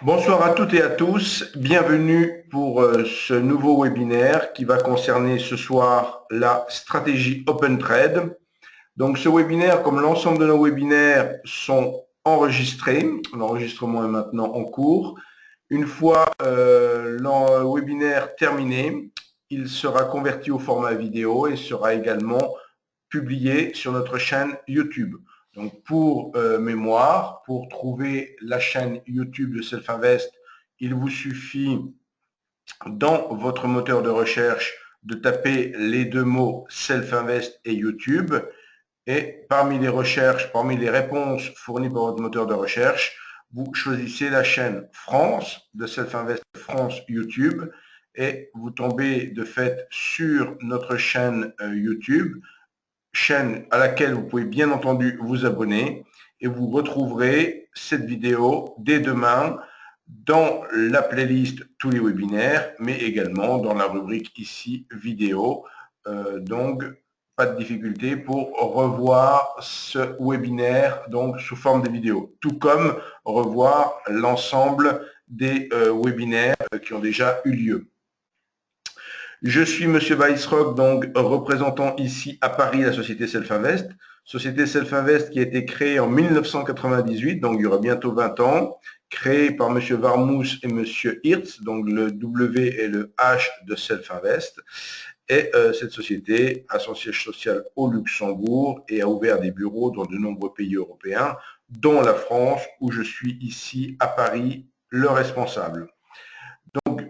Bonsoir à toutes et à tous, bienvenue pour ce nouveau webinaire qui va concerner ce soir la stratégie OpenTrade. Donc ce webinaire, comme l'ensemble de nos webinaires, sont enregistrés. L'enregistrement est maintenant en cours. Une fois le webinaire terminé, il sera converti au format vidéo et sera également publié sur notre chaîne YouTube. Donc pour mémoire, pour trouver la chaîne YouTube de Self-Invest, il vous suffit dans votre moteur de recherche de taper les deux mots Self-Invest et YouTube. Et parmi les recherches, parmi les réponses fournies par votre moteur de recherche, vous choisissez la chaîne France de Self-Invest France YouTube et vous tombez de fait sur notre chaîne YouTube, chaîne à laquelle vous pouvez bien entendu vous abonner et vous retrouverez cette vidéo dès demain dans la playlist tous les webinaires, mais également dans la rubrique ici vidéo. Donc, pas de difficulté pour revoir ce webinaire donc sous forme de vidéo, tout comme revoir l'ensemble des webinaires qui ont déjà eu lieu. Je suis Monsieur Weissrock, donc représentant ici à Paris la société Self-Invest. Société Self-Invest qui a été créée en 1998, donc il y aura bientôt 20 ans, créée par Monsieur Varmousse et Monsieur Hirtz, donc le W et le H de Self-Invest. Et cette société a son siège social au Luxembourg et a ouvert des bureaux dans de nombreux pays européens, dont la France, où je suis ici à Paris, le responsable. Donc,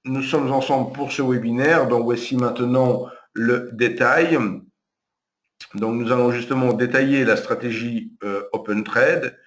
nous sommes ensemble pour ce webinaire, donc voici maintenant le détail. Donc nous allons justement détailler la stratégie OpenTrade,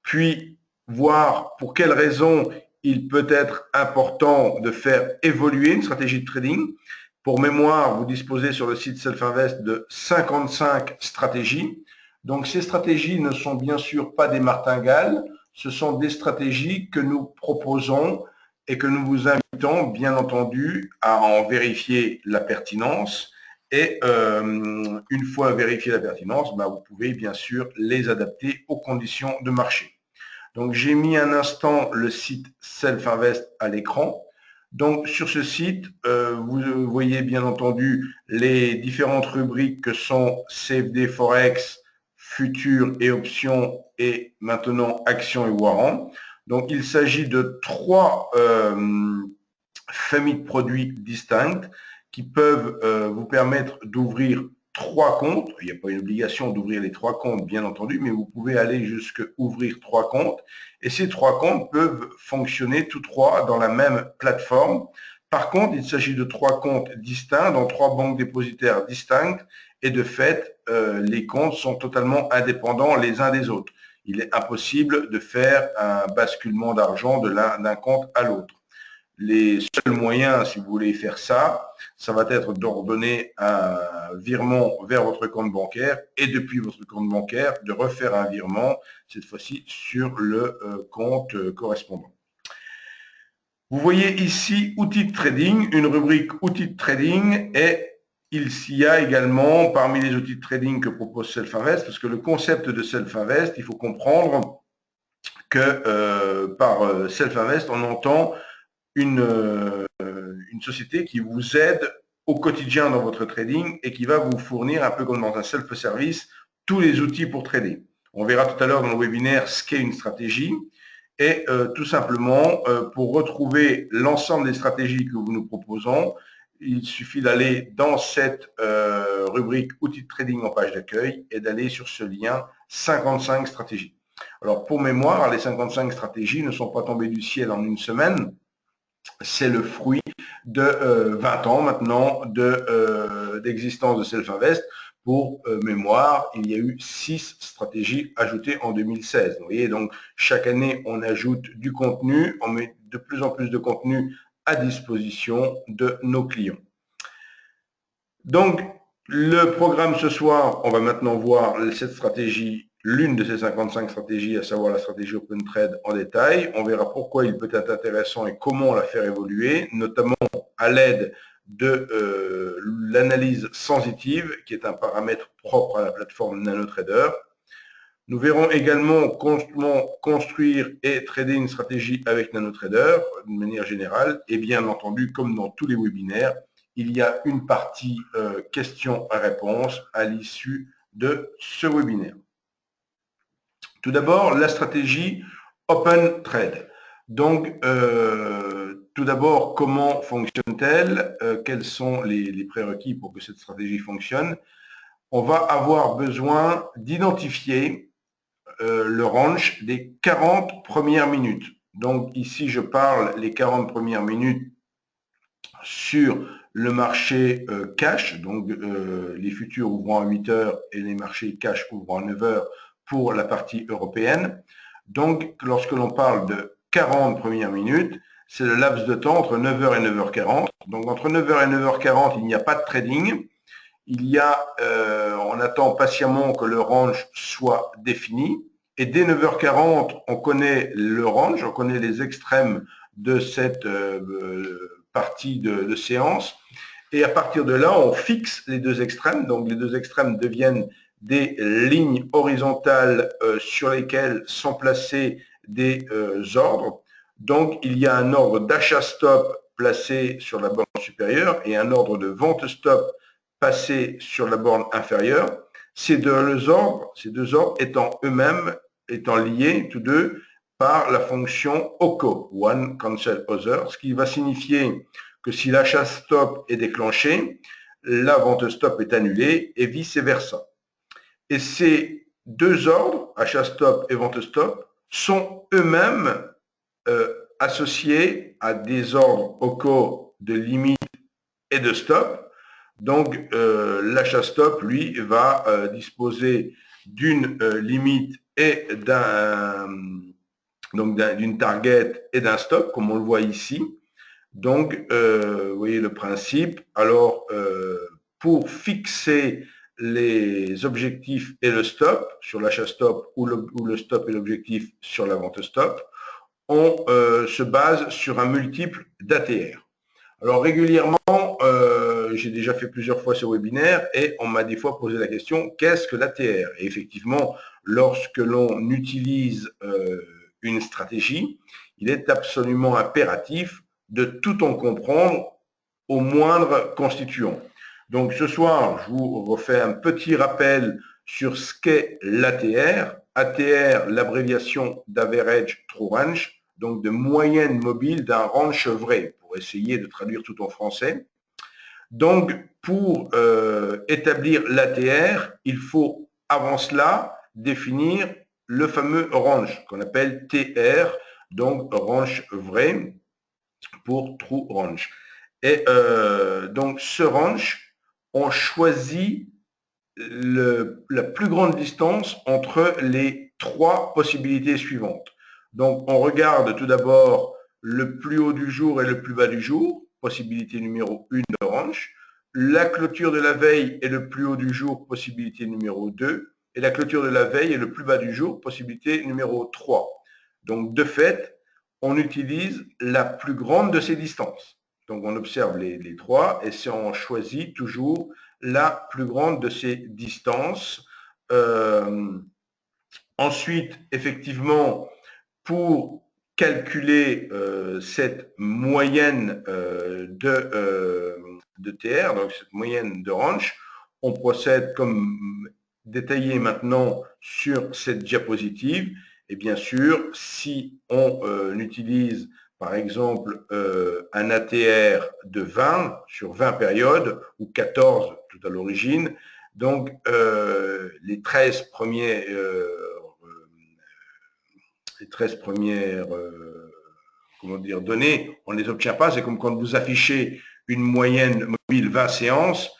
puis voir pour quelles raisons il peut être important de faire évoluer une stratégie de trading. Pour mémoire, vous disposez sur le site Self-Invest de 55 stratégies. Donc ces stratégies ne sont bien sûr pas des martingales, ce sont des stratégies que nous proposons et que nous vous invitons bien entendu à en vérifier la pertinence. Et une fois vérifié la pertinence, vous pouvez bien sûr les adapter aux conditions de marché. Donc j'ai mis un instant le site Self-Invest à l'écran. Donc sur ce site, vous voyez bien entendu les différentes rubriques que sont CFD Forex, Futures et Options et maintenant Actions et Warrants. Donc il s'agit de trois familles de produits distinctes qui peuvent vous permettre d'ouvrir trois comptes. Il n'y a pas une obligation d'ouvrir les trois comptes, bien entendu, mais vous pouvez aller jusqu'à ouvrir trois comptes. Et ces trois comptes peuvent fonctionner tous trois dans la même plateforme. Par contre, il s'agit de trois comptes distincts dans trois banques dépositaires distinctes. Et de fait, les comptes sont totalement indépendants les uns des autres. Il est impossible de faire un basculement d'argent d'un compte à l'autre. Les seuls moyens, si vous voulez faire ça, ça va être d'ordonner un virement vers votre compte bancaire et depuis votre compte bancaire, de refaire un virement, cette fois-ci sur le compte correspondant. Vous voyez ici outils de trading, une rubrique outils de trading et il y a également parmi les outils de trading que propose Self-Invest, parce que le concept de Self-Invest, il faut comprendre que par Self-Invest, on entend une société qui vous aide au quotidien dans votre trading et qui va vous fournir, un peu comme dans un self-service, tous les outils pour trader. On verra tout à l'heure dans le webinaire ce qu'est une stratégie. Et tout simplement, pour retrouver l'ensemble des stratégies que nous nous proposons, il suffit d'aller dans cette rubrique outils de trading en page d'accueil et d'aller sur ce lien 55 stratégies. Alors pour mémoire, les 55 stratégies ne sont pas tombées du ciel en une semaine. C'est le fruit de 20 ans maintenant d'existence de Self-Invest. Pour mémoire, il y a eu 6 stratégies ajoutées en 2016. Vous voyez, donc chaque année, on ajoute du contenu, on met de plus en plus de contenu à disposition de nos clients. Donc, le programme ce soir, on va maintenant voir cette stratégie, l'une de ces 55 stratégies, à savoir la stratégie OpenTrade en détail. On verra pourquoi il peut être intéressant et comment la faire évoluer, notamment à l'aide de l'analyse sensitive, qui est un paramètre propre à la plateforme NanoTrader. Nous verrons également comment construire et trader une stratégie avec NanoTrader de manière générale. Et bien entendu, comme dans tous les webinaires, il y a une partie questions-réponses à l'issue de ce webinaire. Tout d'abord, la stratégie Open Trade. Donc, tout d'abord, comment fonctionne-t-elle? Quels sont les prérequis pour que cette stratégie fonctionne? On va avoir besoin d'identifier le range des 40 premières minutes. Donc ici, je parle les 40 premières minutes sur le marché cash, donc les futurs ouvrant à 8 heures et les marchés cash ouvrant à 9 heures pour la partie européenne. Donc, lorsque l'on parle de 40 premières minutes, c'est le laps de temps entre 9h et 9h40. Donc, entre 9h et 9h40, il n'y a pas de trading. On attend patiemment que le range soit défini. Et dès 9h40, on connaît le range, on connaît les extrêmes de cette partie de séance. Et à partir de là, on fixe les deux extrêmes. Donc, les deux extrêmes deviennent des lignes horizontales sur lesquelles sont placés des ordres. Donc, il y a un ordre d'achat stop placé sur la borne supérieure et un ordre de vente stop passé sur la borne inférieure. Ces deux ordres étant eux-mêmes liés tous deux par la fonction OCO, One Cancel Other, ce qui va signifier que si l'achat stop est déclenché, la vente stop est annulée et vice-versa. Et ces deux ordres, achat stop et vente stop, sont eux-mêmes associés à des ordres OCO de limite et de stop. Donc, l'achat stop, lui, va disposer d'une limite et d'une target et d'un stop, comme on le voit ici. Donc, vous voyez le principe. Alors, pour fixer les objectifs et le stop sur l'achat stop ou le stop et l'objectif sur la vente stop, on se base sur un multiple d'ATR. Alors, régulièrement, j'ai déjà fait plusieurs fois ce webinaire et on m'a des fois posé la question, qu'est-ce que l'ATR? Et effectivement, lorsque l'on utilise une stratégie, il est absolument impératif de tout en comprendre au moindre constituant. Donc, ce soir, je vous refais un petit rappel sur ce qu'est l'ATR. ATR, l'abréviation d'Average True Range, donc de moyenne mobile d'un range vrai, pour essayer de traduire tout en français. Donc, pour établir l'ATR, il faut, avant cela, définir le fameux range, qu'on appelle TR, donc range vrai pour True Range. Et donc, ce range, on choisit la plus grande distance entre les trois possibilités suivantes. Donc, on regarde tout d'abord le plus haut du jour et le plus bas du jour, possibilité numéro 1 de range. La clôture de la veille est le plus haut du jour, possibilité numéro 2. Et la clôture de la veille est le plus bas du jour, possibilité numéro 3. Donc, de fait, on utilise la plus grande de ces distances. Donc, on observe les trois et on choisit toujours la plus grande de ces distances. Ensuite, effectivement, pour calculer cette moyenne de TR, donc cette moyenne de range, on procède comme détaillé maintenant sur cette diapositive. Et bien sûr, si on utilise par exemple un ATR de 20 sur 20 périodes ou 14 tout à l'origine, donc les 13 premières données, on ne les obtient pas. C'est comme quand vous affichez une moyenne mobile 20 séances,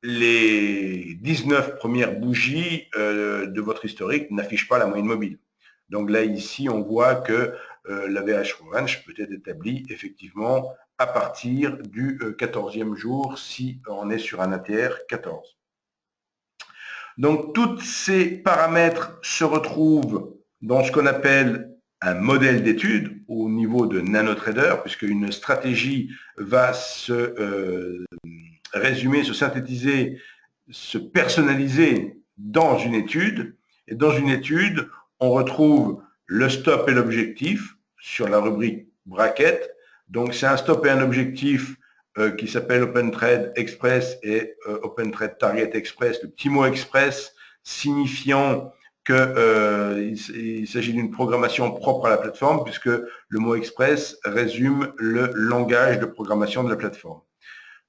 les 19 premières bougies de votre historique n'affichent pas la moyenne mobile. Donc là, ici, on voit que l'AVH range peut être établi effectivement à partir du 14e jour si on est sur un ATR 14. Donc, tous ces paramètres se retrouvent dans ce qu'on appelle un modèle d'étude au niveau de NanoTrader, puisque une stratégie va se résumer, se synthétiser, se personnaliser dans une étude. Et dans une étude, on retrouve le stop et l'objectif sur la rubrique bracket. Donc, c'est un stop et un objectif qui s'appelle OpenTrade Express et OpenTrade Target Express. Le petit mot Express signifiant qu'il s'agit d'une programmation propre à la plateforme, puisque le mot Express résume le langage de programmation de la plateforme.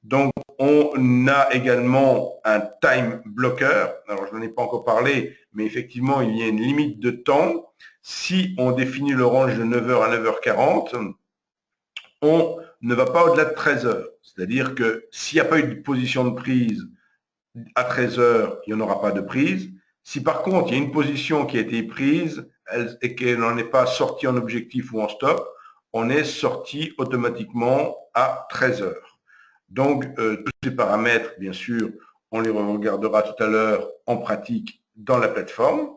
Donc, on a également un time blocker. Alors, je n'en ai pas encore parlé, mais effectivement, il y a une limite de temps. Si on définit le range de 9h à 9h40, on ne va pas au-delà de 13h. C'est-à-dire que s'il n'y a pas eu de position de prise à 13h, il n'y en aura pas de prise. Si par contre, il y a une position qui a été prise et qu'elle n'en est pas sortie en objectif ou en stop, on est sorti automatiquement à 13h. Donc, tous ces paramètres, bien sûr, on les regardera tout à l'heure en pratique dans la plateforme.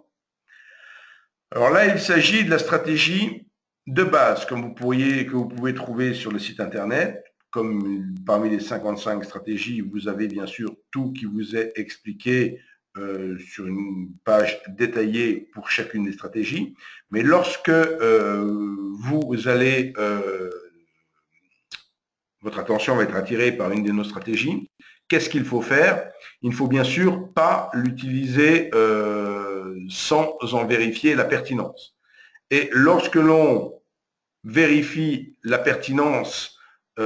Alors là, il s'agit de la stratégie de base, que vous pouvez trouver sur le site internet. Comme parmi les 55 stratégies, vous avez bien sûr tout qui vous est expliqué sur une page détaillée pour chacune des stratégies. Mais lorsque vous allez votre attention va être attirée par une de nos stratégies, qu'est-ce qu'il faut faire? Il ne faut bien sûr pas l'utiliser sans en vérifier la pertinence. Et lorsque l'on vérifie la pertinence et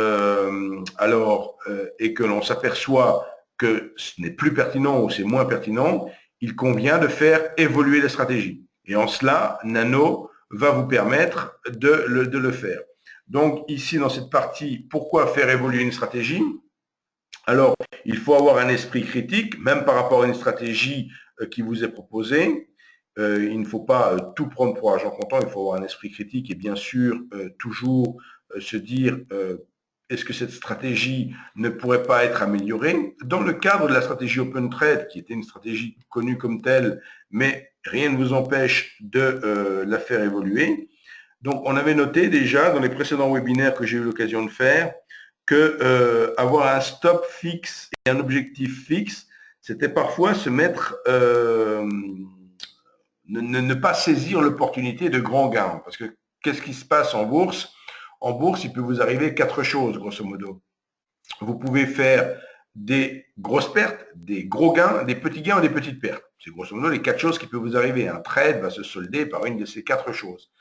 que l'on s'aperçoit que ce n'est plus pertinent ou c'est moins pertinent, il convient de faire évoluer la stratégie. Et en cela, Nano va vous permettre de le faire. Donc ici, dans cette partie, pourquoi faire évoluer une stratégie? Alors, il faut avoir un esprit critique, même par rapport à une stratégie qui vous est proposée. Il ne faut pas tout prendre pour argent comptant, il faut avoir un esprit critique et bien sûr toujours se dire est-ce que cette stratégie ne pourrait pas être améliorée? Dans le cadre de la stratégie OpenTrade, qui était une stratégie connue comme telle, mais rien ne vous empêche de la faire évoluer. Donc, on avait noté déjà dans les précédents webinaires que j'ai eu l'occasion de faire que avoir un stop fixe et un objectif fixe, c'était parfois se mettre, ne pas saisir l'opportunité de grands gains. Parce que qu'est-ce qui se passe en bourse? En bourse, il peut vous arriver 4 choses, grosso modo. Vous pouvez faire des grosses pertes, des gros gains, des petits gains ou des petites pertes. C'est grosso modo les 4 choses qui peuvent vous arriver. Un trade va se solder par une de ces 4 choses.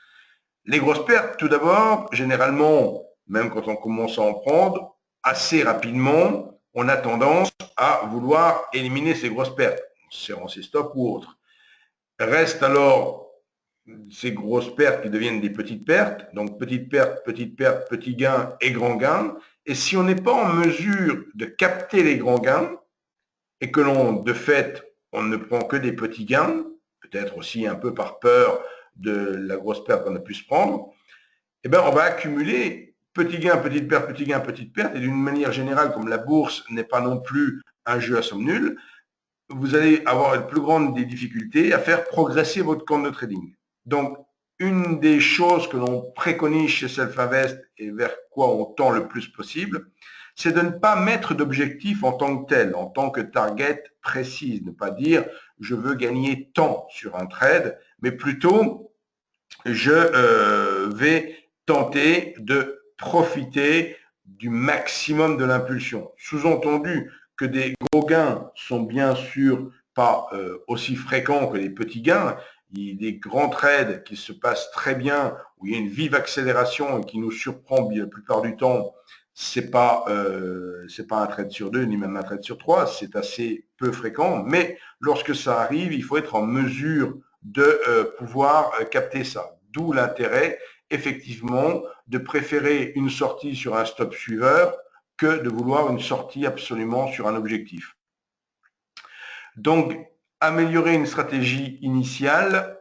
Les grosses pertes, tout d'abord, généralement, même quand on commence à en prendre, assez rapidement, on a tendance à vouloir éliminer ces grosses pertes, en serrant ses stops ou autres. Restent alors ces grosses pertes qui deviennent des petites pertes, donc petites pertes, petits gains et grands gains. Et si on n'est pas en mesure de capter les grands gains, et que l'on, de fait, on ne prend que des petits gains, peut-être aussi un peu par peur de la grosse perte qu'on a pu se prendre, eh bien, on va accumuler petits gains, petites pertes, petits gains, petites pertes. Et d'une manière générale, comme la bourse n'est pas non plus un jeu à somme nulle, vous allez avoir une plus grande des difficultés à faire progresser votre compte de trading. Donc, une des choses que l'on préconise chez Self-Invest et vers quoi on tend le plus possible, c'est de ne pas mettre d'objectif en tant que tel, en tant que target précise, ne pas dire je veux gagner tant sur un trade, mais plutôt je vais tenter de profiter du maximum de l'impulsion. Sous-entendu que des gros gains sont bien sûr pas aussi fréquents que les petits gains. Il y a des grands trades qui se passent très bien, où il y a une vive accélération et qui nous surprend la plupart du temps. C'est pas un trade sur 2, ni même un trade sur 3, c'est assez peu fréquent. Mais lorsque ça arrive, il faut être en mesure de pouvoir capter ça. D'où l'intérêt, effectivement, de préférer une sortie sur un stop suiveur que de vouloir une sortie absolument sur un objectif. Donc, améliorer une stratégie initiale,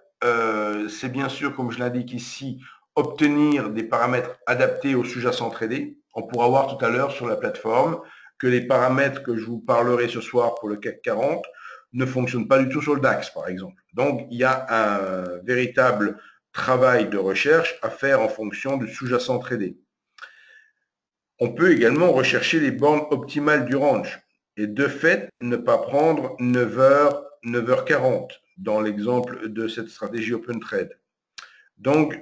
c'est bien sûr, comme je l'indique ici, obtenir des paramètres adaptés au sous-jacent tradé. On pourra voir tout à l'heure sur la plateforme que les paramètres que je vous parlerai ce soir pour le CAC 40 ne fonctionnent pas du tout sur le DAX, par exemple. Donc, il y a un véritable travail de recherche à faire en fonction du sous-jacent tradé. On peut également rechercher les bornes optimales du range et de fait, ne pas prendre 9h, 9h40. dans l'exemple de cette stratégie Open Trade. Donc,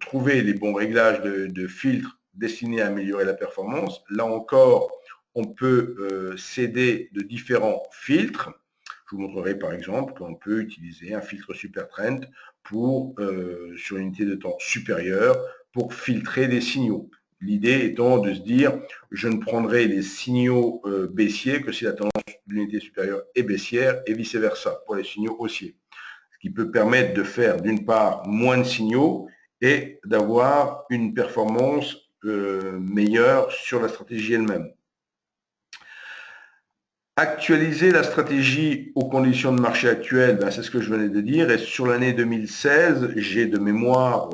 trouver les bons réglages de filtres destinés à améliorer la performance. Là encore, on peut s'aider de différents filtres. Je vous montrerai par exemple qu'on peut utiliser un filtre SuperTrend pour, sur une unité de temps supérieure pour filtrer des signaux. L'idée étant de se dire, je ne prendrai les signaux baissiers que si la tendance de l'unité supérieure est baissière et vice-versa pour les signaux haussiers. Ce qui peut permettre de faire d'une part moins de signaux et d'avoir une performance meilleure sur la stratégie elle-même. Actualiser la stratégie aux conditions de marché actuelles, c'est ce que je venais de dire. Et sur l'année 2016, j'ai de mémoire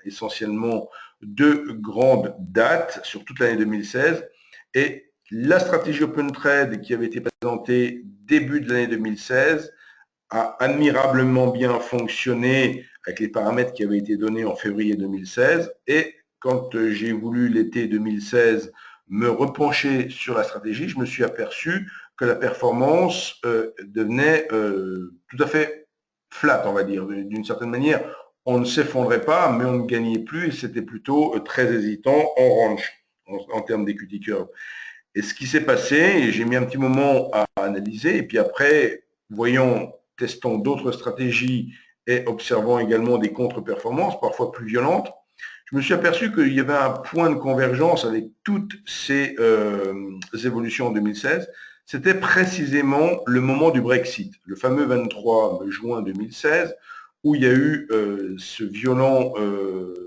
essentiellement 2 grandes dates sur toute l'année 2016. Et la stratégie Open Trade qui avait été présentée début de l'année 2016 a admirablement bien fonctionné avec les paramètres qui avaient été donnés en février 2016. Et quand j'ai voulu l'été 2016 me repencher sur la stratégie, je me suis aperçu que la performance devenait tout à fait flat, on va dire. D'une certaine manière, on ne s'effondrait pas, mais on ne gagnait plus et c'était plutôt très hésitant en range, en termes d'equity curve. Et ce qui s'est passé, et j'ai mis un petit moment à analyser, et puis après, testant d'autres stratégies et observant également des contre-performances, parfois plus violentes, je me suis aperçu qu'il y avait un point de convergence avec toutes ces évolutions en 2016. C'était précisément le moment du Brexit, le fameux 23 juin 2016, où il y a eu ce violent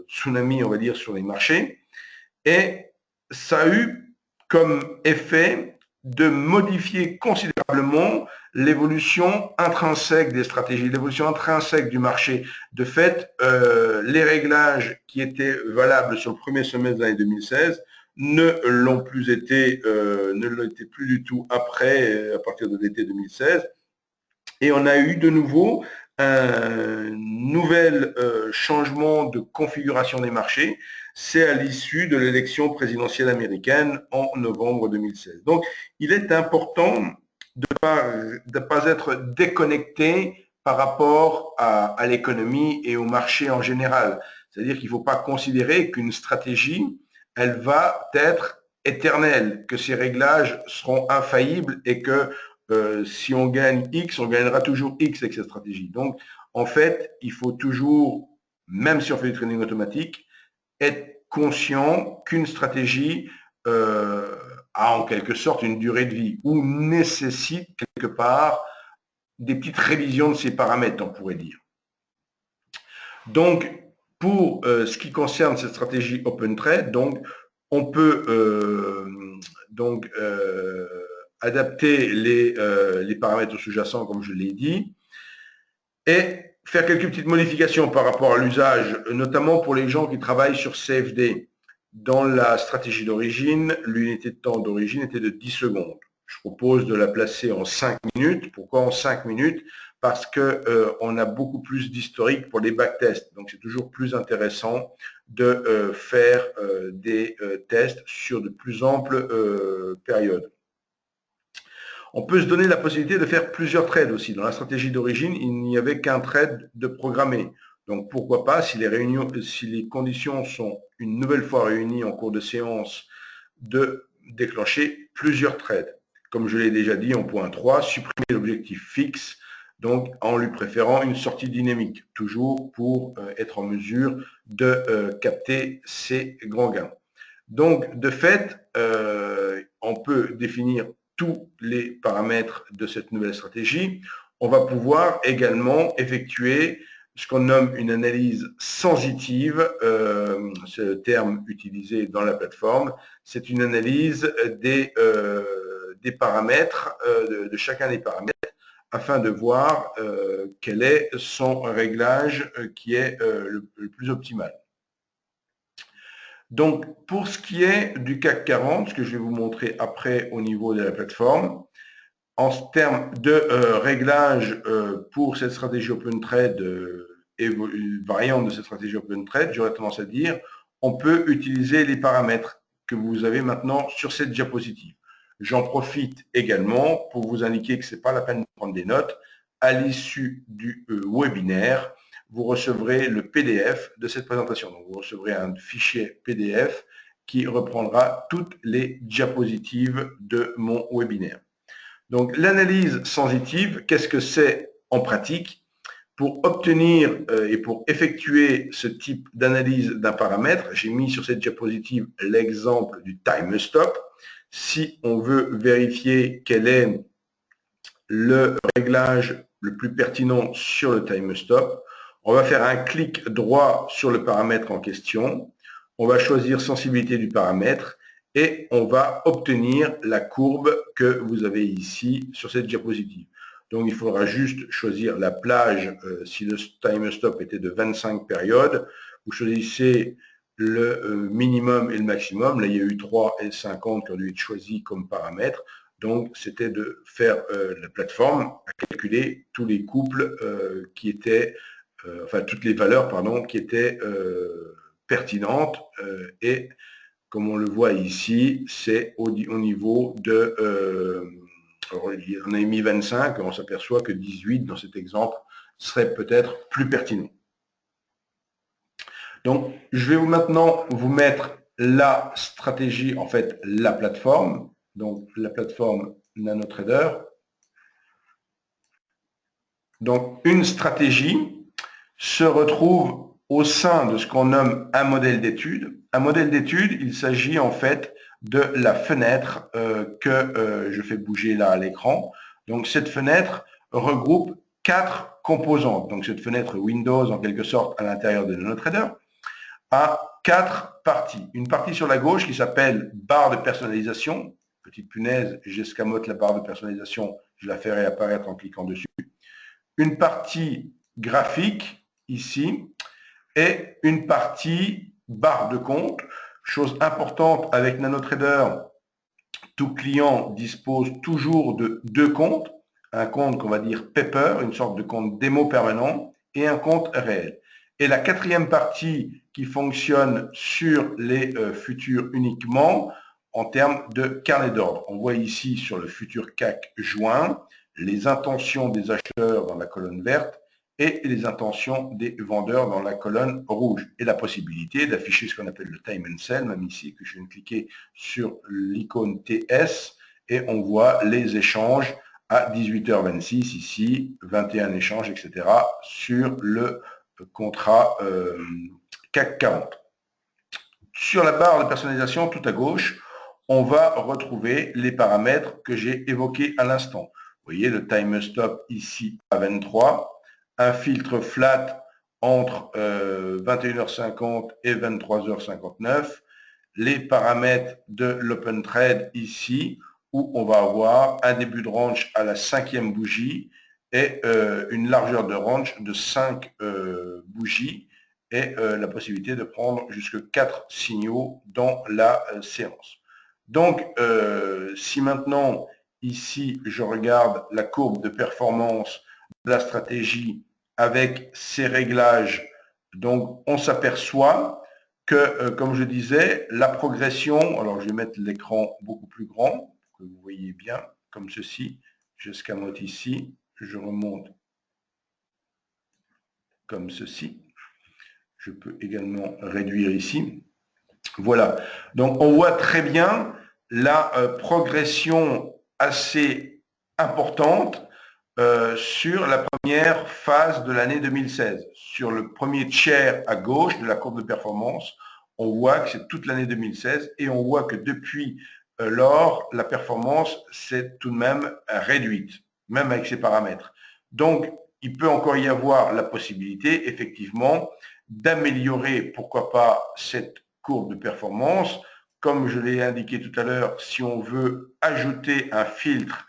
tsunami, on va dire, sur les marchés. Et ça a eu comme effet de modifier considérablement l'évolution intrinsèque des stratégies, l'évolution intrinsèque du marché. De fait, les réglages qui étaient valables sur le premier semestre de l'année 2016 ne l'ont plus été, ne l'étaient plus du tout après, à partir de l'été 2016. Et on a eu de nouveau un nouvel changement de configuration des marchés. C'est à l'issue de l'élection présidentielle américaine en novembre 2016. Donc, il est important de ne pas être déconnecté par rapport à l'économie et au marché en général. C'est-à-dire qu'il ne faut pas considérer qu'une stratégie, elle va être éternelle, que ses réglages seront infaillibles et que si on gagne X, on gagnera toujours X avec cette stratégie. Donc, en fait, il faut toujours, même si on fait du trading automatique, être conscient qu'une stratégie a en quelque sorte une durée de vie ou nécessite quelque part des petites révisions de ses paramètres, on pourrait dire. Donc, pour ce qui concerne cette stratégie Open Trade, donc, on peut adapter les paramètres sous-jacents, comme je l'ai dit, et faire quelques petites modifications par rapport à l'usage, notamment pour les gens qui travaillent sur CFD. Dans la stratégie d'origine, l'unité de temps d'origine était de 10 secondes. Je propose de la placer en 5 minutes. Pourquoi en 5 minutes? Parce qu'on a beaucoup plus d'historique pour les backtests. Donc, c'est toujours plus intéressant de faire des tests sur de plus amples périodes. On peut se donner la possibilité de faire plusieurs trades aussi. Dans la stratégie d'origine, il n'y avait qu'un trade de programmé. Donc, pourquoi pas, si les conditions sont une nouvelle fois réunies en cours de séance, de déclencher plusieurs trades. Comme je l'ai déjà dit en point 3, supprimer l'objectif fixe, donc en lui préférant une sortie dynamique, toujours pour être en mesure de capter ces grands gains. Donc, de fait, on peut définir tous les paramètres de cette nouvelle stratégie. On va pouvoir également effectuer ce qu'on nomme une analyse sensitive, c'est le terme utilisé dans la plateforme. C'est une analyse des paramètres, de chacun des paramètres, afin de voir quel est son réglage qui est le plus optimal. Donc, pour ce qui est du CAC 40, ce que je vais vous montrer après au niveau de la plateforme, en termes de réglage pour cette stratégie Open Trade et une variante de cette stratégie Open Trade, j'aurais tendance à dire, on peut utiliser les paramètres que vous avez maintenant sur cette diapositive. J'en profite également pour vous indiquer que ce n'est pas la peine de prendre des notes. à l'issue du webinaire, vous recevrez le PDF de cette présentation. Donc, vous recevrez un fichier PDF qui reprendra toutes les diapositives de mon webinaire. Donc, l'analyse sensitive, qu'est-ce que c'est en pratique? Pour obtenir et pour effectuer ce type d'analyse d'un paramètre, j'ai mis sur cette diapositive l'exemple du time stop. Si on veut vérifier quel est le réglage le plus pertinent sur le time stop, on va faire un clic droit sur le paramètre en question, on va choisir sensibilité du paramètre et on va obtenir la courbe que vous avez ici sur cette diapositive. Donc, il faudra juste choisir la plage. Si le time stop était de 25 périodes, vous choisissez le minimum et le maximum. Là, il y a eu 3 et 50 qui ont dû être choisis comme paramètres. Donc, c'était de faire la plateforme à calculer tous les couples qui étaient, enfin, toutes les valeurs, pardon, qui étaient pertinentes. Et comme on le voit ici, c'est au niveau de... alors, on a mis 25, on s'aperçoit que 18 dans cet exemple serait peut-être plus pertinent. Donc, je vais maintenant vous mettre la stratégie, en fait, la plateforme. Donc, la plateforme NanoTrader. Donc, une stratégie se retrouve au sein de ce qu'on nomme un modèle d'étude. Un modèle d'étude, il s'agit en fait de la fenêtre que je fais bouger là à l'écran. Donc, cette fenêtre regroupe 4 composantes. Donc, cette fenêtre Windows, en quelque sorte, à l'intérieur de NanoTrader, a 4 parties. Une partie sur la gauche qui s'appelle barre de personnalisation. Petite punaise, j'escamote la barre de personnalisation, je la ferai apparaître en cliquant dessus. Une partie graphique, ici, et une partie barre de compte. Chose importante avec NanoTrader, tout client dispose toujours de 2 comptes. Un compte qu'on va dire Paper, une sorte de compte démo permanent, et un compte réel. Et la 4e partie qui fonctionne sur les futurs uniquement en termes de carnet d'ordre. On voit ici sur le futur CAC juin les intentions des acheteurs dans la colonne verte et les intentions des vendeurs dans la colonne rouge. Et la possibilité d'afficher ce qu'on appelle le time and sell, même ici que je viens de cliquer sur l'icône TS et on voit les échanges à 18h26 ici, 21 échanges, etc. sur le contrat CAC 40. Sur la barre de personnalisation tout à gauche, on va retrouver les paramètres que j'ai évoqués à l'instant. Vous voyez le time stop ici à 23, un filtre flat entre 21h50 et 23h59, les paramètres de l'open trade ici, où on va avoir un début de range à la 5e bougie et une largeur de range de 5 bougies et la possibilité de prendre jusque 4 signaux dans la séance. Donc, si maintenant, ici, je regarde la courbe de performance de la stratégie avec ces réglages, donc on s'aperçoit que, comme je disais, la progression, alors je vais mettre l'écran beaucoup plus grand, pour que vous voyez bien, comme ceci, je scamote ici, je remonte comme ceci. Je peux également réduire ici. Voilà, donc on voit très bien la progression assez importante sur la première phase de l'année 2016. Sur le premier tiers à gauche de la courbe de performance, on voit que c'est toute l'année 2016 et on voit que depuis lors, la performance s'est tout de même réduite, même avec ces paramètres. Donc, il peut encore y avoir la possibilité, effectivement, d'améliorer, pourquoi pas, cette courbe de performance. Comme je l'ai indiqué tout à l'heure, si on veut ajouter un filtre,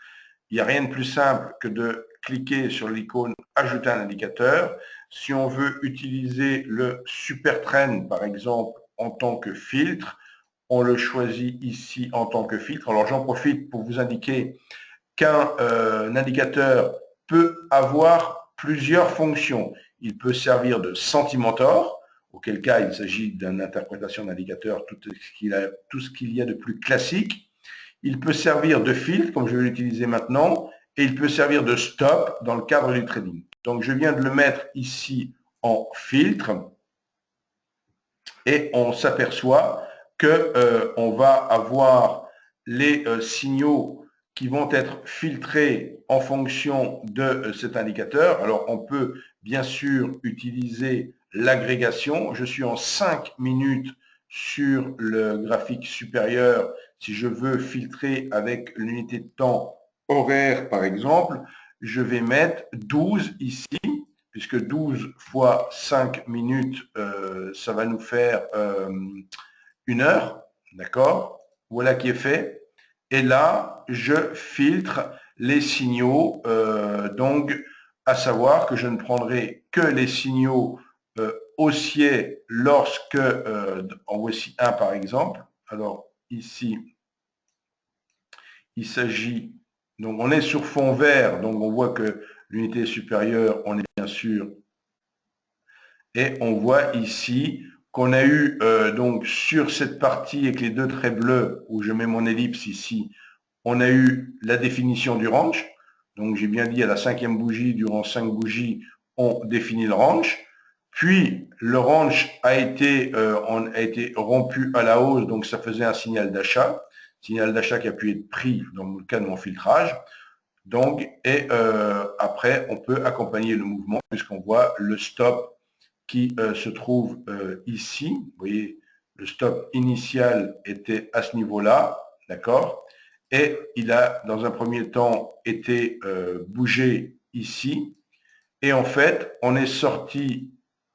il n'y a rien de plus simple que de cliquer sur l'icône « Ajouter un indicateur ». Si on veut utiliser le Super Trend, par exemple, en tant que filtre, on le choisit ici en tant que filtre. Alors, j'en profite pour vous indiquer qu'un indicateur peut avoir plusieurs fonctions. Il peut servir de Sentimentor, auquel cas il s'agit d'une interprétation d'indicateur, tout ce qu'il y a de plus classique. Il peut servir de filtre, comme je vais l'utiliser maintenant, et il peut servir de stop dans le cadre du trading. Donc, je viens de le mettre ici en filtre et on s'aperçoit que on va avoir les signaux qui vont être filtrés en fonction de cet indicateur. Alors, on peut bien sûr utiliser l'agrégation. Je suis en 5 minutes sur le graphique supérieur. Si je veux filtrer avec l'unité de temps horaire, par exemple, je vais mettre 12 ici, puisque 12 fois 5 minutes, ça va nous faire 1 heure, d'accord? Voilà qui est fait. Et là, je filtre les signaux, donc à savoir que je ne prendrai que les signaux haussiers lorsque, en voici un par exemple. Alors ici, il s'agit, donc on est sur fond vert, donc on voit que l'unité supérieure, on est bien sûr, et on voit ici qu'on a eu donc sur cette partie avec les 2 traits bleus, où je mets mon ellipse ici, on a eu la définition du range. Donc j'ai bien dit à la 5e bougie, durant 5 bougies, on définit le range. Puis le range a été rompu à la hausse, donc ça faisait un signal d'achat qui a pu être pris dans le cas de mon filtrage. Donc, et après, on peut accompagner le mouvement puisqu'on voit le stop qui se trouve ici. Vous voyez, le stop initial était à ce niveau-là, d'accord? Et il a, dans un premier temps, été bougé ici. Et en fait, on est sorti,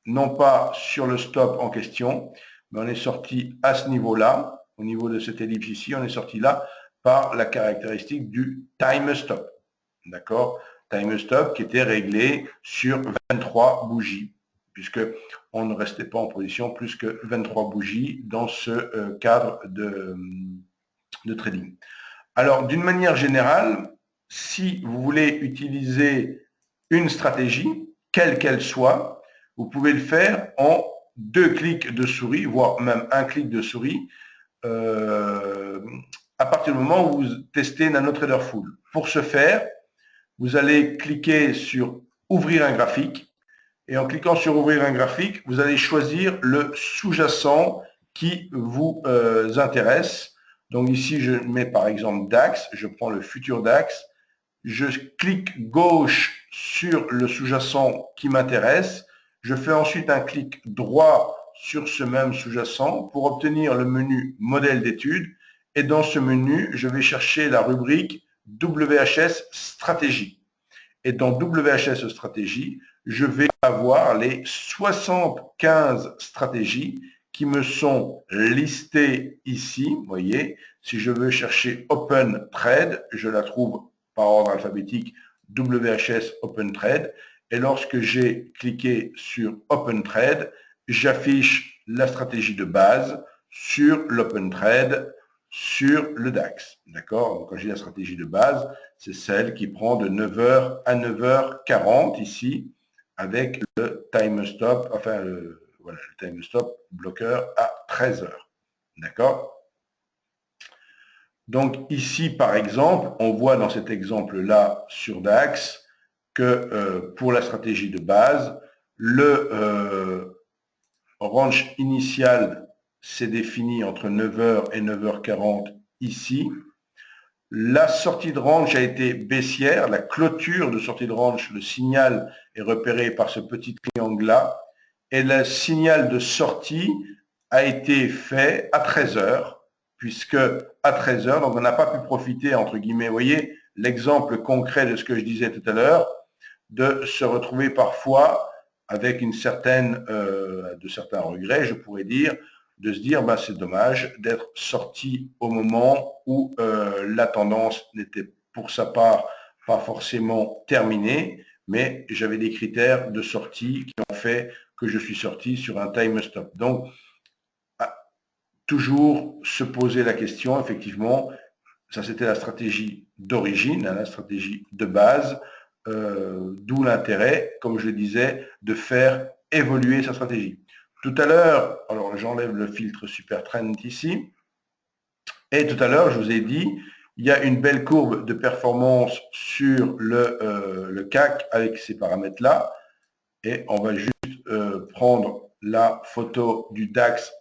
non pas sur le stop en question, mais on est sorti à ce niveau-là, au niveau de cette ellipse ici, on est sorti là par la caractéristique du time stop. D'accord? Time stop qui était réglé sur 23 bougies, puisque on ne restait pas en position plus que 23 bougies dans ce cadre de trading. Alors, d'une manière générale, si vous voulez utiliser une stratégie, quelle qu'elle soit, vous pouvez le faire en 2 clics de souris, voire même 1 clic de souris, à partir du moment où vous testez NanoTrader Full. Pour ce faire, vous allez cliquer sur « Ouvrir un graphique » et en cliquant sur « Ouvrir un graphique », vous allez choisir le sous-jacent qui vous intéresse. Donc ici, je mets par exemple DAX, je prends le futur DAX, je clique gauche sur le sous-jacent qui m'intéresse, je fais ensuite un clic droit sur ce même sous-jacent pour obtenir le menu modèle d'étude et dans ce menu, je vais chercher la rubrique WHS stratégie. Et dans WHS stratégie, je vais avoir les 75 stratégies qui me sont listées ici. Vous voyez, si je veux chercher Open Trade, je la trouve par ordre alphabétique WHS Open Trade. Et lorsque j'ai cliqué sur Open Trade, j'affiche la stratégie de base sur l'Open Trade sur le DAX. D'accord? Donc, quand j'ai la stratégie de base, c'est celle qui prend de 9h à 9h40 ici, avec le time stop, enfin, voilà, le time stop bloqueur à 13h. D'accord? Donc, ici, par exemple, on voit dans cet exemple-là sur DAX que pour la stratégie de base, le range initial s'est défini entre 9h et 9h40 ici. La sortie de range a été baissière, la clôture de sortie de range, le signal est repéré par ce petit triangle-là, et le signal de sortie a été fait à 13h, puisque à 13h, donc on n'a pas pu profiter, entre guillemets, vous voyez, l'exemple concret de ce que je disais tout à l'heure, de se retrouver parfois avec une certaine, de certains regrets, je pourrais dire, de se dire bah, c'est dommage d'être sorti au moment où la tendance n'était pour sa part pas forcément terminée, mais j'avais des critères de sortie qui ont fait que je suis sorti sur un time stop. Donc, toujours se poser la question, effectivement, ça c'était la stratégie d'origine, hein, la stratégie de base, d'où l'intérêt, comme je le disais, de faire évoluer sa stratégie. Tout à l'heure, alors j'enlève le filtre Super Trend ici, et tout à l'heure, je vous ai dit il y a une belle courbe de performance sur le CAC avec ces paramètres-là. Et on va juste prendre la photo du DAX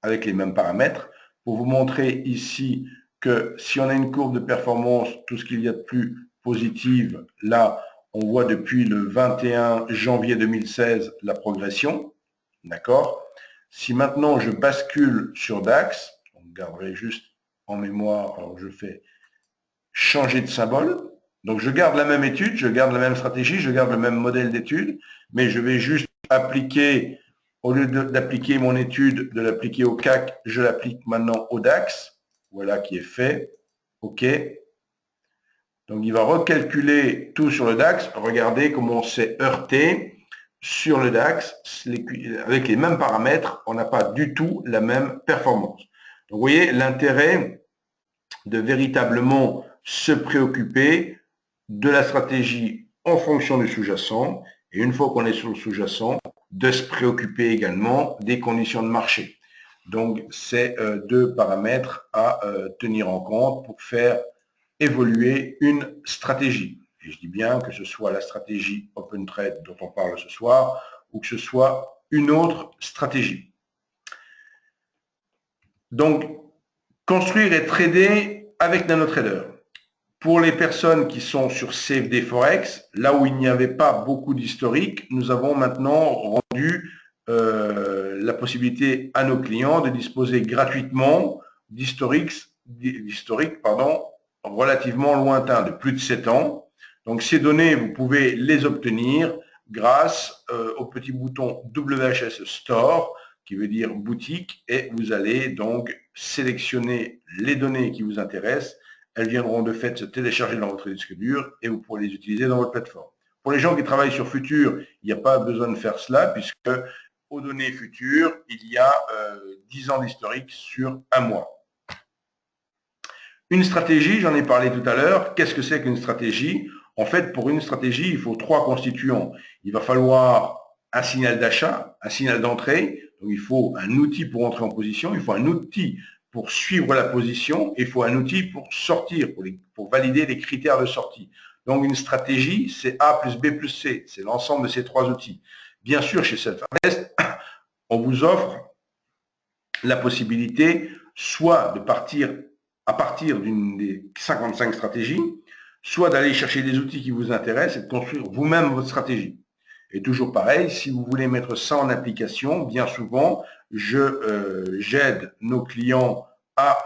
avec les mêmes paramètres pour vous montrer ici que si on a une courbe de performance, tout ce qu'il y a de plus positive, là, on voit depuis le 21 janvier 2016 la progression. D'accord? Si maintenant je bascule sur DAX, on garderait juste en mémoire, alors je fais changer de symbole. Donc je garde la même étude, je garde la même stratégie, je garde le même modèle d'étude, mais je vais juste appliquer, au lieu d'appliquer mon étude, de l'appliquer au CAC, je l'applique maintenant au DAX. Voilà qui est fait. OK. Donc il va recalculer tout sur le DAX. Regardez comment on s'est heurté sur le DAX. Avec les mêmes paramètres, on n'a pas du tout la même performance. Donc vous voyez l'intérêt de véritablement se préoccuper de la stratégie en fonction du sous-jacent. Et une fois qu'on est sur le sous-jacent, de se préoccuper également des conditions de marché. Donc, c'est deux paramètres à tenir en compte pour faire évoluer une stratégie. Et je dis bien que ce soit la stratégie Open Trade dont on parle ce soir ou que ce soit une autre stratégie. Donc, construire et trader avec NanoTrader. Pour les personnes qui sont sur CFD Forex, là où il n'y avait pas beaucoup d'historique, nous avons maintenant rendu la possibilité à nos clients de disposer gratuitement d'historiques relativement lointains, de plus de 7 ans. Donc ces données, vous pouvez les obtenir grâce au petit bouton WHS Store, qui veut dire boutique, et vous allez donc sélectionner les données qui vous intéressent. Elles viendront de fait se télécharger dans votre disque dur et vous pourrez les utiliser dans votre plateforme. Pour les gens qui travaillent sur Futur, il n'y a pas besoin de faire cela puisque aux données Futur, il y a 10 ans d'historique sur un mois. Une stratégie, j'en ai parlé tout à l'heure. Qu'est-ce que c'est qu'une stratégie? En fait, pour une stratégie, il faut 3 constituants. Il va falloir un signal d'achat, un signal d'entrée. Donc, il faut un outil pour entrer en position. Il faut un outil pour suivre la position. Et il faut un outil pour sortir, pour valider les critères de sortie. Donc, une stratégie, c'est A plus B plus C. C'est l'ensemble de ces 3 outils. Bien sûr, chez Self-Invest, on vous offre la possibilité soit de partir à partir d'une des 55 stratégies, soit d'aller chercher des outils qui vous intéressent et de construire vous-même votre stratégie. Et toujours pareil, si vous voulez mettre ça en application, bien souvent, j'aide nos clients à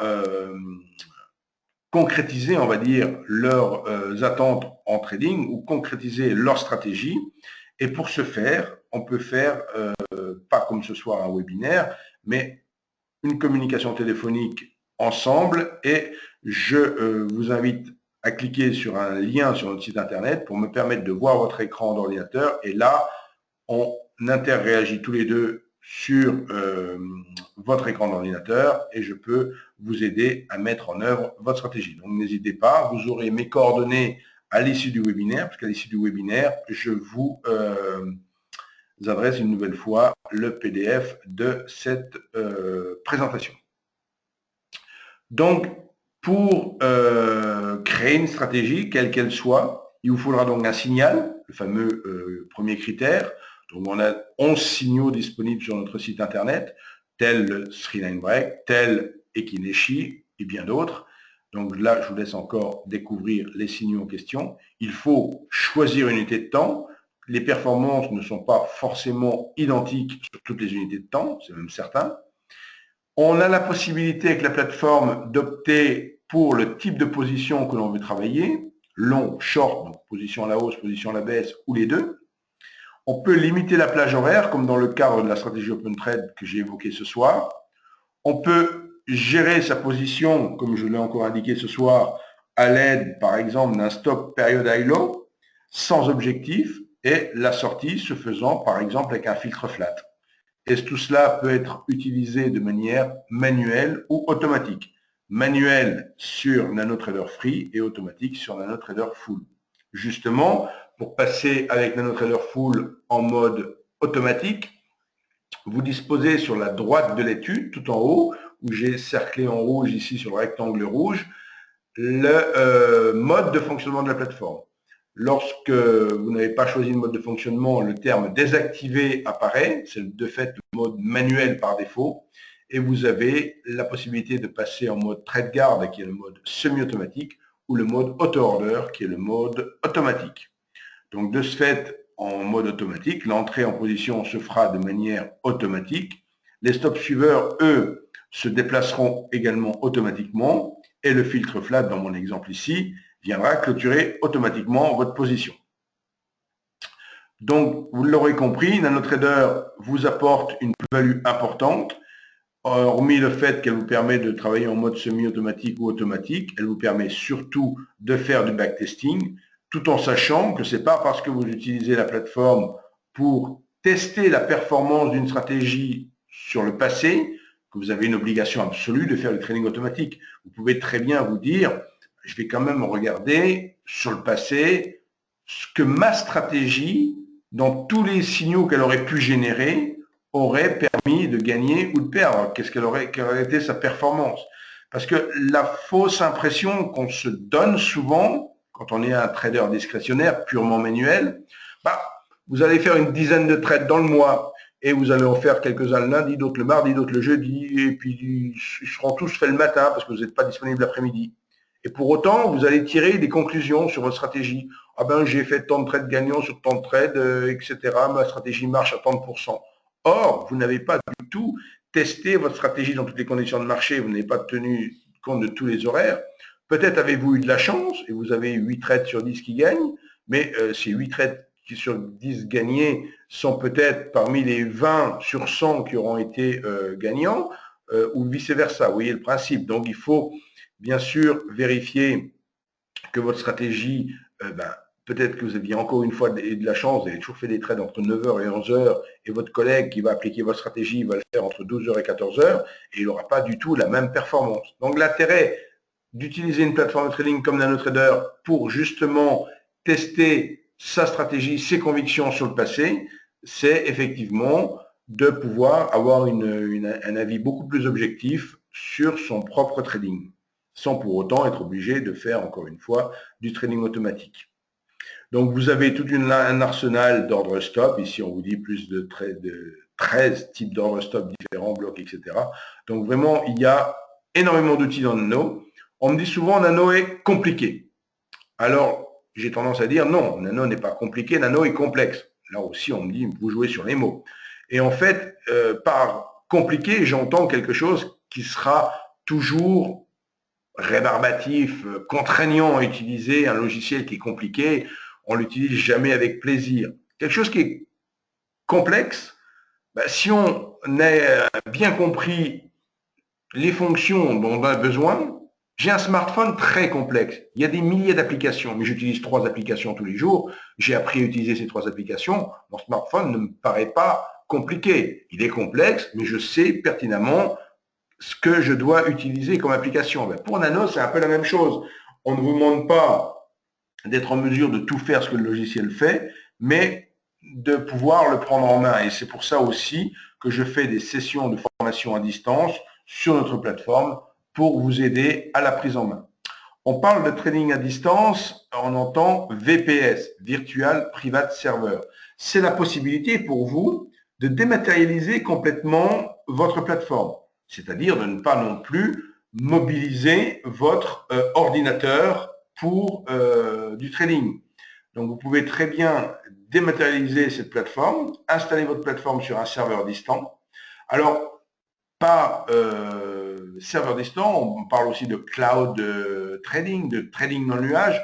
concrétiser, on va dire, leurs attentes en trading ou concrétiser leur stratégie. Et pour ce faire, on peut faire, pas comme ce soir un webinaire, mais une communication téléphonique ensemble et je vous invite à cliquer sur un lien sur notre site internet pour me permettre de voir votre écran d'ordinateur et là, on interréagit tous les deux sur votre écran d'ordinateur et je peux vous aider à mettre en œuvre votre stratégie. Donc n'hésitez pas, vous aurez mes coordonnées à l'issue du webinaire, parce qu'à l'issue du webinaire, je vous adresse une nouvelle fois le PDF de cette présentation. Donc, pour créer une stratégie, quelle qu'elle soit, il vous faudra donc un signal, le fameux premier critère. Donc, on a 11 signaux disponibles sur notre site internet, tel le Three Line Break, tel Ekineshi et bien d'autres. Donc là, je vous laisse encore découvrir les signaux en question. Il faut choisir une unité de temps. Les performances ne sont pas forcément identiques sur toutes les unités de temps, c'est même certain. On a la possibilité avec la plateforme d'opter pour le type de position que l'on veut travailler, long, short, donc position à la hausse, position à la baisse, ou les deux. On peut limiter la plage horaire, comme dans le cadre de la stratégie Open Trade que j'ai évoquée ce soir. On peut gérer sa position, comme je l'ai encore indiqué ce soir, à l'aide, par exemple, d'un stop période high-low, sans objectif, et la sortie se faisant, par exemple, avec un filtre flat. Et tout cela peut être utilisé de manière manuelle ou automatique. Manuel sur NanoTrader Free et automatique sur NanoTrader Full. Justement, pour passer avec NanoTrader Full en mode automatique, vous disposez sur la droite de l'étude, tout en haut, où j'ai cerclé en rouge ici sur le rectangle rouge, le mode de fonctionnement de la plateforme. Lorsque vous n'avez pas choisi le mode de fonctionnement, le terme désactivé apparaît, c'est de fait le mode manuel par défaut, et vous avez la possibilité de passer en mode trade guard, qui est le mode semi-automatique, ou le mode auto-order, qui est le mode automatique. Donc de ce fait, en mode automatique, l'entrée en position se fera de manière automatique. Les stop suiveurs, eux, se déplaceront également automatiquement, et le filtre flat, dans mon exemple ici, viendra clôturer automatiquement votre position. Donc, vous l'aurez compris, NanoTrader vous apporte une plus-value importante, hormis le fait qu'elle vous permet de travailler en mode semi-automatique ou automatique. Elle vous permet surtout de faire du backtesting, tout en sachant que ce n'est pas parce que vous utilisez la plateforme pour tester la performance d'une stratégie sur le passé que vous avez une obligation absolue de faire du trading automatique. Vous pouvez très bien vous dire, je vais quand même regarder sur le passé ce que ma stratégie, dans tous les signaux qu'elle aurait pu générer, aurait permis de gagner ou de perdre. Quelle aurait été sa performance? Parce que la fausse impression qu'on se donne souvent, quand on est un trader discrétionnaire, purement manuel, vous allez faire une dizaine de trades dans le mois, et vous allez en faire quelques-uns le lundi, d'autres le mardi, d'autres le jeudi, et puis ils seront tous faits le matin parce que vous n'êtes pas disponible l'après-midi. Et pour autant, vous allez tirer des conclusions sur votre stratégie. Ah ben, j'ai fait tant de trades gagnants sur tant de trades, etc. Ma stratégie marche à tant de pourcents. Or, vous n'avez pas du tout testé votre stratégie dans toutes les conditions de marché, vous n'avez pas tenu compte de tous les horaires. Peut-être avez-vous eu de la chance et vous avez 8 trades sur 10 qui gagnent, mais ces 8 trades sur 10 gagnés sont peut-être parmi les 20 sur 100 qui auront été gagnants, ou vice-versa. Vous voyez le principe. Donc, il faut bien sûr vérifier que votre stratégie, peut-être que vous aviez encore une fois de la chance, vous avez toujours fait des trades entre 9h et 11h, et votre collègue qui va appliquer votre stratégie va le faire entre 12h et 14h, et il n'aura pas du tout la même performance. Donc l'intérêt d'utiliser une plateforme de trading comme NanoTrader pour justement tester sa stratégie, ses convictions sur le passé, c'est effectivement de pouvoir avoir un avis beaucoup plus objectif sur son propre trading, sans pour autant être obligé de faire, encore une fois, du trading automatique. Donc, vous avez tout un arsenal d'ordre stop. Ici, on vous dit plus de 13 types d'ordre stop différents, blocs, etc. Donc, vraiment, il y a énormément d'outils dans Nano. On me dit souvent, Nano est compliqué. Alors, j'ai tendance à dire non, Nano n'est pas compliqué, Nano est complexe. Là aussi, on me dit, vous jouez sur les mots. Et en fait, par compliqué, j'entends quelque chose qui sera toujours rébarbatif, contraignant à utiliser. Un logiciel qui est compliqué, on l'utilise jamais avec plaisir. Quelque chose qui est complexe, si on a bien compris les fonctions dont on a besoin, j'ai un smartphone très complexe. Il y a des milliers d'applications, mais j'utilise 3 applications tous les jours. J'ai appris à utiliser ces 3 applications. Mon smartphone ne me paraît pas compliqué. Il est complexe, mais je sais pertinemment ce que je dois utiliser comme application. Pour Nano, c'est un peu la même chose. On ne vous demande pas d'être en mesure de tout faire ce que le logiciel fait, mais de pouvoir le prendre en main. Et c'est pour ça aussi que je fais des sessions de formation à distance sur notre plateforme pour vous aider à la prise en main. On parle de trading à distance, on entend VPS, Virtual Private Server. C'est la possibilité pour vous de dématérialiser complètement votre plateforme, c'est-à-dire de ne pas non plus mobiliser votre ordinateur pour du trading. Donc, vous pouvez très bien dématérialiser cette plateforme, installer votre plateforme sur un serveur distant. Alors, pas serveur distant, on parle aussi de cloud trading, de trading dans le nuage,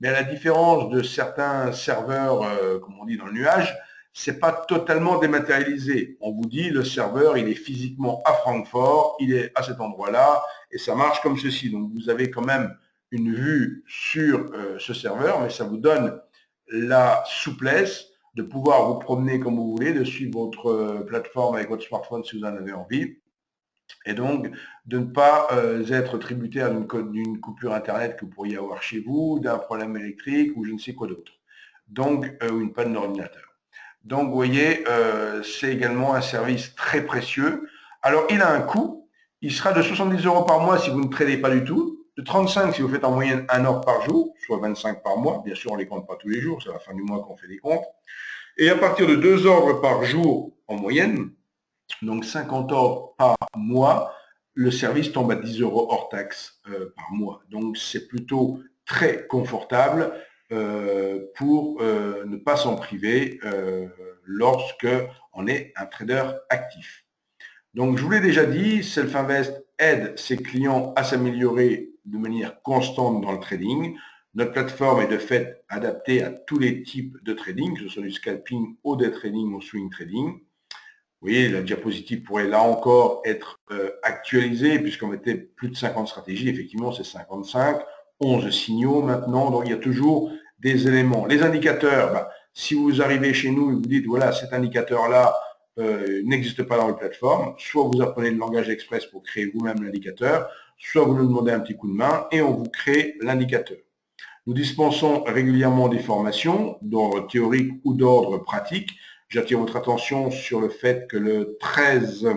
mais à la différence de certains serveurs, comme on dit, dans le nuage, c'est pas totalement dématérialisé. On vous dit, le serveur, il est physiquement à Francfort, il est à cet endroit-là, et ça marche comme ceci. Donc, vous avez quand même une vue sur ce serveur, mais ça vous donne la souplesse de pouvoir vous promener comme vous voulez, de suivre votre plateforme avec votre smartphone si vous en avez envie, et donc de ne pas être tributaire d'une coupure Internet que vous pourriez avoir chez vous, d'un problème électrique ou je ne sais quoi d'autre, donc une panne d'ordinateur. Donc vous voyez, c'est également un service très précieux. Alors il a un coût, il sera de 70 € par mois si vous ne tradez pas du tout, de 35 si vous faites en moyenne 1 ordre par jour, soit 25 par mois. Bien sûr, on ne les compte pas tous les jours, c'est à la fin du mois qu'on fait des comptes. Et à partir de 2 ordres par jour en moyenne, donc 50 ordres par mois, le service tombe à 10 € hors taxe par mois. Donc c'est plutôt très confortable pour ne pas s'en priver lorsque on est un trader actif. Donc je vous l'ai déjà dit, Self-Invest aide ses clients à s'améliorer de manière constante dans le trading. Notre plateforme est de fait adaptée à tous les types de trading, que ce soit du scalping, au day trading ou swing trading. Vous voyez, la diapositive pourrait là encore être actualisée puisqu'on mettait plus de 50 stratégies. Effectivement, c'est 55, 11 signaux maintenant. Donc, il y a toujours des éléments. Les indicateurs, si vous arrivez chez nous et vous dites, voilà, cet indicateur-là n'existe pas dans la plateforme, soit vous apprenez le langage express pour créer vous-même l'indicateur, soit vous nous demandez un petit coup de main et on vous crée l'indicateur. Nous dispensons régulièrement des formations d'ordre théorique ou d'ordre pratique. J'attire votre attention sur le fait que le 13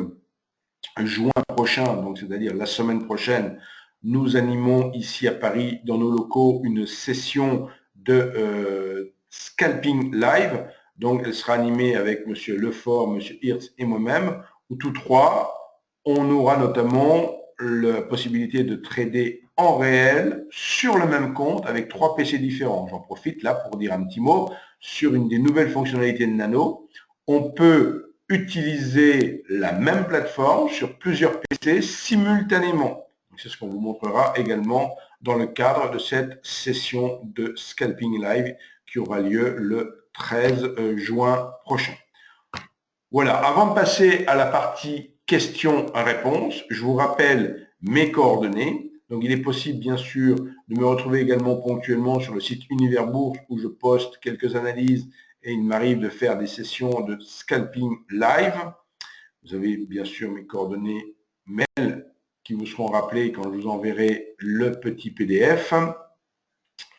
juin prochain, donc c'est-à-dire la semaine prochaine, nous animons ici à Paris, dans nos locaux, une session de scalping live. Donc, elle sera animée avec M. Lefort, M. Hirtz et moi-même, où tous trois, on aura notamment la possibilité de trader en réel sur le même compte avec 3 PC différents. J'en profite là pour dire un petit mot sur une des nouvelles fonctionnalités de Nano. On peut utiliser la même plateforme sur plusieurs PC simultanément. C'est ce qu'on vous montrera également dans le cadre de cette session de Scalping Live qui aura lieu le 13 juin prochain. Voilà, avant de passer à la partie questions-réponses, je vous rappelle mes coordonnées. Donc, il est possible, bien sûr, de me retrouver également ponctuellement sur le site Univers Bourse où je poste quelques analyses et il m'arrive de faire des sessions de scalping live. Vous avez bien sûr mes coordonnées mail qui vous seront rappelées quand je vous enverrai le petit PDF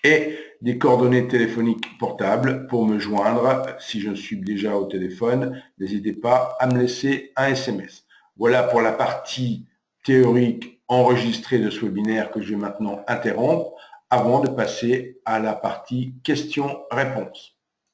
et des coordonnées téléphoniques portables pour me joindre. Si je suis déjà au téléphone, n'hésitez pas à me laisser un SMS. Voilà pour la partie théorique enregistrée de ce webinaire que je vais maintenant interrompre avant de passer à la partie questions-réponses.